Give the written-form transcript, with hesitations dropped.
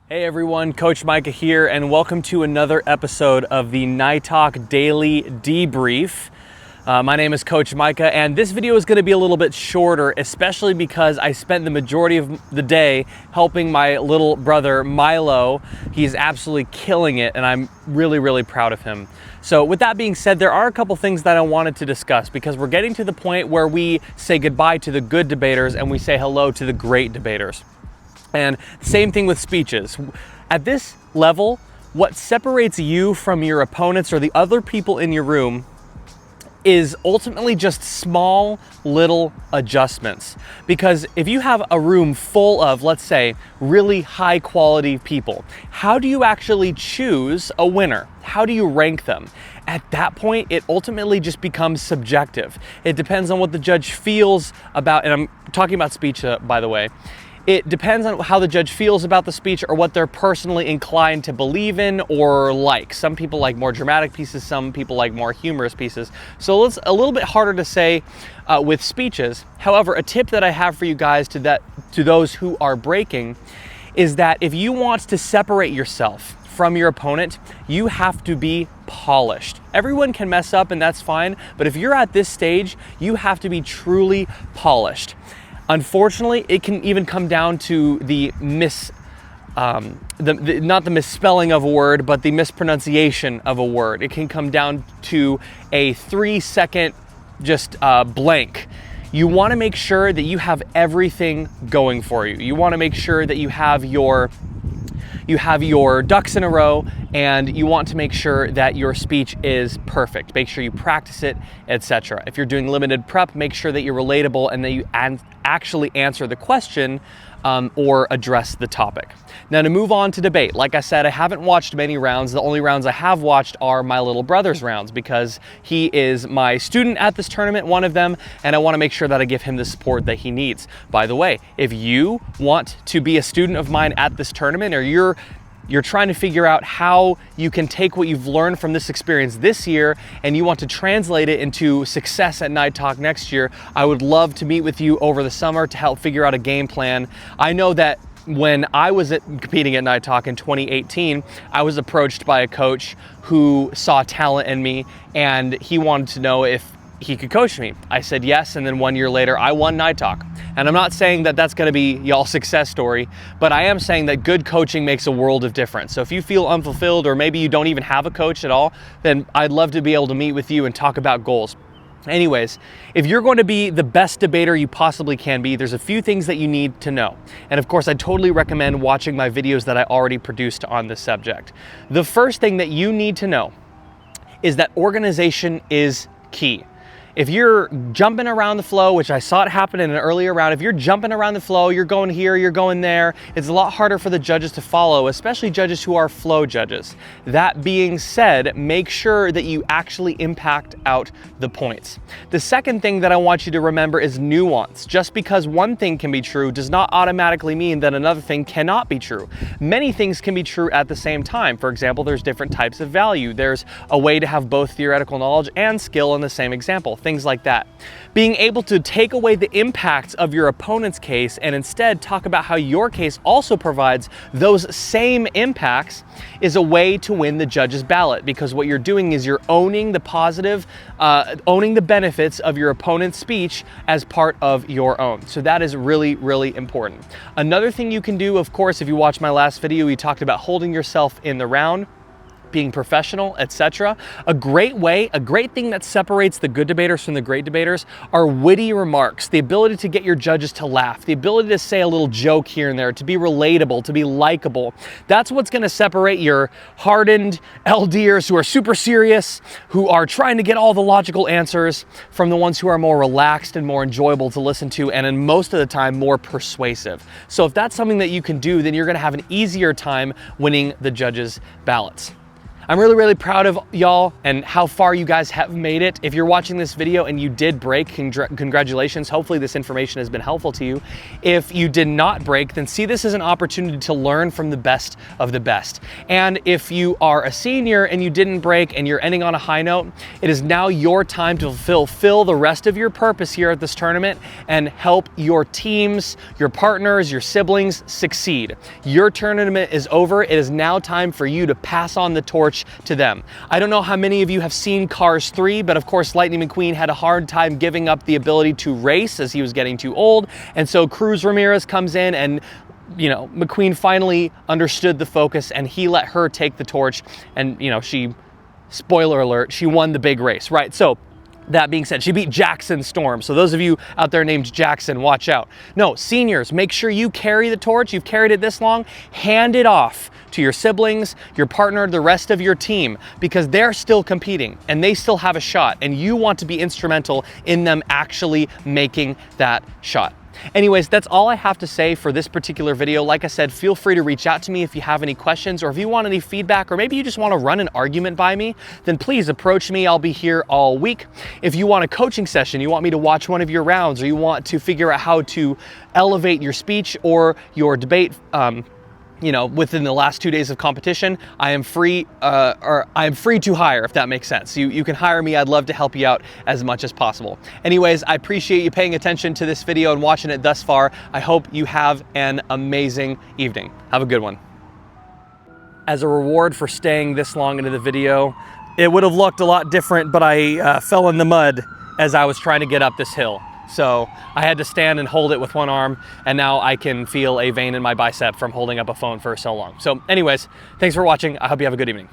Hey everyone, Coach Micah here, and welcome to another episode of the NITOC Daily Debrief. My name is Coach Micah, and this video is going to be a little bit shorter, especially because I spent the majority of the day helping my little brother Milo. He's absolutely killing it, and I'm really proud of him. So with that being said, there are a couple things that I wanted to discuss because we're getting to the point where we say goodbye to the good debaters and we say hello to the great debaters. And same thing with speeches. At this level, what separates you from your opponents or the other people in your room is ultimately just small little adjustments. Because if you have a room full of, let's say, really high quality people, how do you actually choose a winner? How do you rank them? At that point, it ultimately just becomes subjective. It depends on what the judge feels about, and I'm talking about speech, by the way. It depends on how the judge feels about the speech or what they're personally inclined to believe in or like. Some people like more dramatic pieces, some people like more humorous pieces. So it's a little bit harder to say with speeches. However, a tip that I have for you guys to those who are breaking is that if you want to separate yourself from your opponent, you have to be polished. Everyone can mess up and that's fine, but if you're at this stage, you have to be truly polished. Unfortunately, it can even come down to the not the misspelling of a word, but the mispronunciation of a word. It can come down to a 3-second just blank. You want to make sure that you have everything going for you. You want to make sure that you have your ducks in a row, and you want to make sure that your speech is perfect. Make sure you practice it, etc. If you're doing limited prep, make sure that you're relatable and that you actually answer the question or address the topic. Now to move on to debate, like I said, I haven't watched many rounds. The only rounds I have watched are my little brother's rounds because he is my student at this tournament, one of them, and I want to make sure that I give him the support that he needs. By the way, if you want to be a student of mine at this tournament, or you're trying to figure out how you can take what you've learned from this experience this year and you want to translate it into success at NITOC next year, I would love to meet with you over the summer to help figure out a game plan. I know that when I was competing at NITOC in 2018, I was approached by a coach who saw talent in me and he wanted to know if he could coach me. I said yes, and then 1 year later, I won NITOC. And I'm not saying that that's gonna be y'all's success story, but I am saying that good coaching makes a world of difference. So if you feel unfulfilled or maybe you don't even have a coach at all, then I'd love to be able to meet with you and talk about goals. Anyways, if you're going to be the best debater you possibly can be, there's a few things that you need to know. And of course, I totally recommend watching my videos that I already produced on this subject. The first thing that you need to know is that organization is key. If you're jumping around the flow, which I saw it happen in an earlier round, if you're jumping around the flow, you're going here, you're going there, it's a lot harder for the judges to follow, especially judges who are flow judges. That being said, make sure that you actually impact out the points. The second thing that I want you to remember is nuance. Just because one thing can be true does not automatically mean that another thing cannot be true. Many things can be true at the same time. For example, there's different types of value. There's a way to have both theoretical knowledge and skill in the same example. Things like that. Being able to take away the impacts of your opponent's case and instead talk about how your case also provides those same impacts is a way to win the judge's ballot, because what you're doing is you're owning the positive, owning the benefits of your opponent's speech as part of your own. So that is really important. Another thing you can do, of course, if you watch my last video, we talked about holding yourself in the round, being professional, etc. A great thing that separates the good debaters from the great debaters are witty remarks, the ability to get your judges to laugh, the ability to say a little joke here and there, to be relatable, to be likable. That's what's going to separate your hardened LDers who are super serious, who are trying to get all the logical answers, from the ones who are more relaxed and more enjoyable to listen to, and in most of the time more persuasive. So if that's something that you can do, then you're going to have an easier time winning the judges' ballots. I'm really, really proud of y'all and how far you guys have made it. If you're watching this video and you did break, congratulations. Hopefully this information has been helpful to you. If you did not break, then see this as an opportunity to learn from the best of the best. And if you are a senior and you didn't break and you're ending on a high note, it is now your time to fulfill the rest of your purpose here at this tournament and help your teams, your partners, your siblings succeed. Your tournament is over. It is now time for you to pass on the torch to them. I don't know how many of you have seen Cars 3, but of course Lightning McQueen had a hard time giving up the ability to race as he was getting too old. And so Cruz Ramirez comes in and McQueen finally understood the focus and he let her take the torch and she, spoiler alert, she won the big race, right? So that being said, she beat Jackson Storm. So those of you out there named Jackson, watch out. No, seniors, make sure you carry the torch. You've carried it this long, hand it off to your siblings, your partner, the rest of your team, because they're still competing and they still have a shot and you want to be instrumental in them actually making that shot. Anyways, that's all I have to say for this particular video. Like I said, feel free to reach out to me if you have any questions or if you want any feedback, or maybe you just want to run an argument by me, then please approach me. I'll be here all week. If you want a coaching session, you want me to watch one of your rounds, or you want to figure out how to elevate your speech or your debate, within the last 2 days of competition, I am free to hire, if that makes sense. You can hire me. I'd love to help you out as much as possible. Anyways, I appreciate you paying attention to this video and watching it thus far. I hope you have an amazing evening. Have a good one. As a reward for staying this long into the video, it would have looked a lot different, but I fell in the mud as I was trying to get up this hill. So I had to stand and hold it with one arm, and now I can feel a vein in my bicep from holding up a phone for so long. So anyways, thanks for watching. I hope you have a good evening.